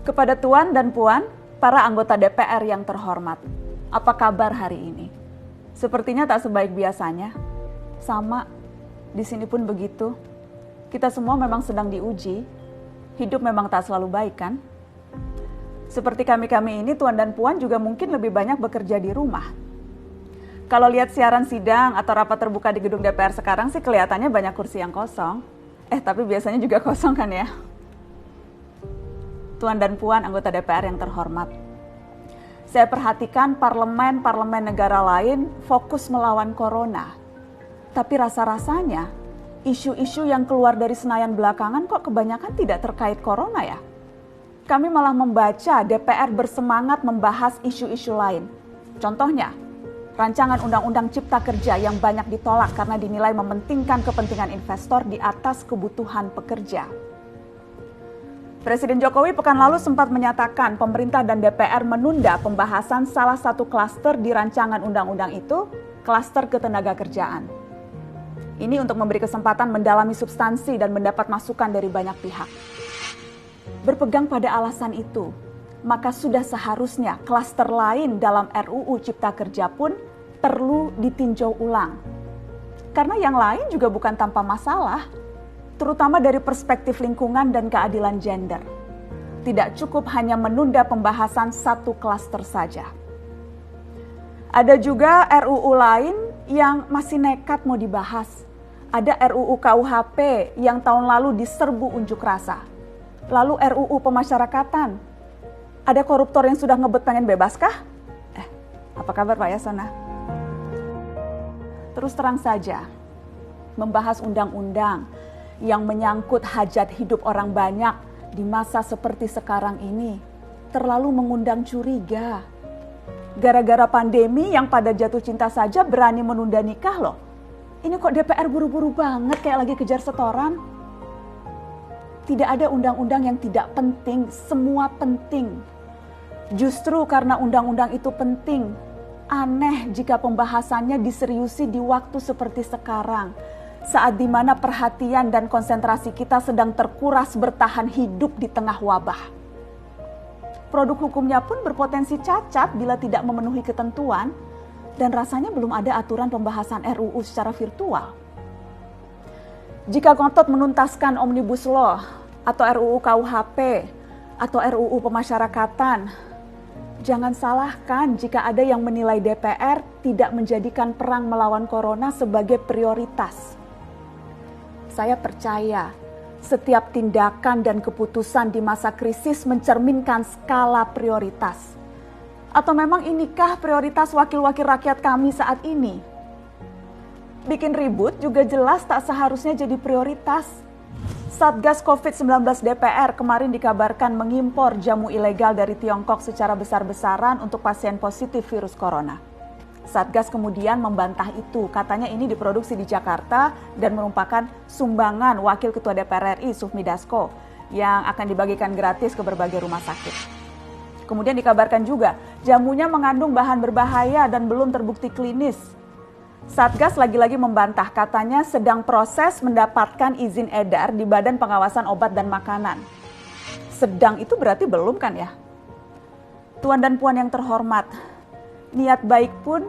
Kepada Tuan dan Puan, para anggota DPR yang terhormat, apa kabar hari ini? Sepertinya tak sebaik biasanya. Sama, di sini pun begitu. Kita semua memang sedang diuji. Hidup memang tak selalu baik, kan? Seperti kami-kami ini, Tuan dan Puan juga mungkin lebih banyak bekerja di rumah. Kalau lihat siaran sidang atau rapat terbuka di gedung DPR sekarang sih kelihatannya banyak kursi yang kosong. Tapi biasanya juga kosong kan ya? Tuan dan Puan anggota DPR yang terhormat. Saya perhatikan parlemen-parlemen negara lain fokus melawan corona. Tapi rasa-rasanya isu-isu yang keluar dari Senayan belakangan kok kebanyakan tidak terkait corona ya? Kami malah membaca DPR bersemangat membahas isu-isu lain. Contohnya, rancangan undang-undang cipta kerja yang banyak ditolak karena dinilai mementingkan kepentingan investor di atas kebutuhan pekerja. Presiden Jokowi pekan lalu sempat menyatakan pemerintah dan DPR menunda pembahasan salah satu klaster di rancangan undang-undang itu, klaster ketenagakerjaan. Ini untuk memberi kesempatan mendalami substansi dan mendapat masukan dari banyak pihak. Berpegang pada alasan itu, maka sudah seharusnya klaster lain dalam RUU Cipta Kerja pun perlu ditinjau ulang. Karena yang lain juga bukan tanpa masalah, terutama dari perspektif lingkungan dan keadilan gender. Tidak cukup hanya menunda pembahasan satu klaster saja. Ada juga RUU lain yang masih nekat mau dibahas. Ada RUU KUHP yang tahun lalu diserbu unjuk rasa. Lalu RUU pemasyarakatan. Ada koruptor yang sudah ngebet pengen bebas kah? Apa kabar Pak Yasona? Terus terang saja, membahas undang-undang yang menyangkut hajat hidup orang banyak di masa seperti sekarang ini terlalu mengundang curiga. Gara-gara pandemi yang pada jatuh cinta saja berani menunda nikah loh. Ini kok DPR buru-buru banget kayak lagi kejar setoran? Tidak ada undang-undang yang tidak penting, semua penting. Justru karena undang-undang itu penting, aneh jika pembahasannya diseriusi di waktu seperti sekarang. Saat di mana perhatian dan konsentrasi kita sedang terkuras bertahan hidup di tengah wabah. Produk hukumnya pun berpotensi cacat bila tidak memenuhi ketentuan dan rasanya belum ada aturan pembahasan RUU secara virtual. Jika ngotot menuntaskan Omnibus Law atau RUU KUHP atau RUU pemasyarakatan, jangan salahkan jika ada yang menilai DPR tidak menjadikan perang melawan corona sebagai prioritas. Saya percaya setiap tindakan dan keputusan di masa krisis mencerminkan skala prioritas. Atau memang inikah prioritas wakil-wakil rakyat kami saat ini? Bikin ribut juga jelas tak seharusnya jadi prioritas. Satgas COVID-19 DPR kemarin dikabarkan mengimpor jamu ilegal dari Tiongkok secara besar-besaran untuk pasien positif virus corona. Satgas kemudian membantah itu, katanya ini diproduksi di Jakarta dan merupakan sumbangan Wakil Ketua DPR RI Sufmi Dasko yang akan dibagikan gratis ke berbagai rumah sakit. Kemudian dikabarkan juga jamunya mengandung bahan berbahaya dan belum terbukti klinis. Satgas lagi-lagi membantah, katanya sedang proses mendapatkan izin edar di Badan Pengawasan Obat dan Makanan. Sedang itu berarti belum kan ya? Tuan dan Puan yang terhormat, niat baik pun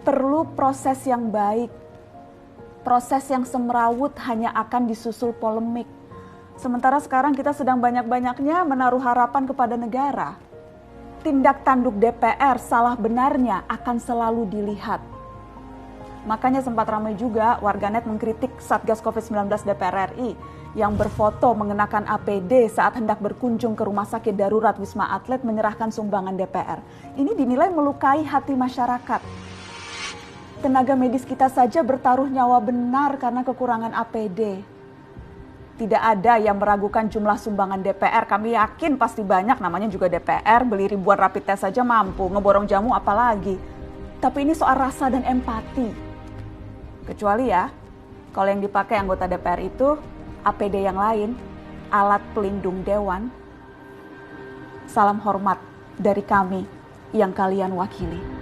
perlu proses yang baik. Proses yang semrawut hanya akan disusul polemik. Sementara sekarang kita sedang banyak-banyaknya menaruh harapan kepada negara. Tindak tanduk DPR salah benarnya akan selalu dilihat. Makanya sempat ramai juga warganet mengkritik Satgas COVID-19 DPR RI yang berfoto mengenakan APD saat hendak berkunjung ke rumah sakit darurat Wisma Atlet menyerahkan sumbangan DPR. Ini dinilai melukai hati masyarakat. Tenaga medis kita saja bertaruh nyawa benar karena kekurangan APD. Tidak ada yang meragukan jumlah sumbangan DPR. Kami yakin pasti banyak, namanya juga DPR, beli ribuan rapid test saja mampu, ngeborong jamu apalagi. Tapi ini soal rasa dan empati. Kecuali ya, kalau yang dipakai anggota DPR itu APD yang lain, alat pelindung dewan. Salam hormat dari kami yang kalian wakili.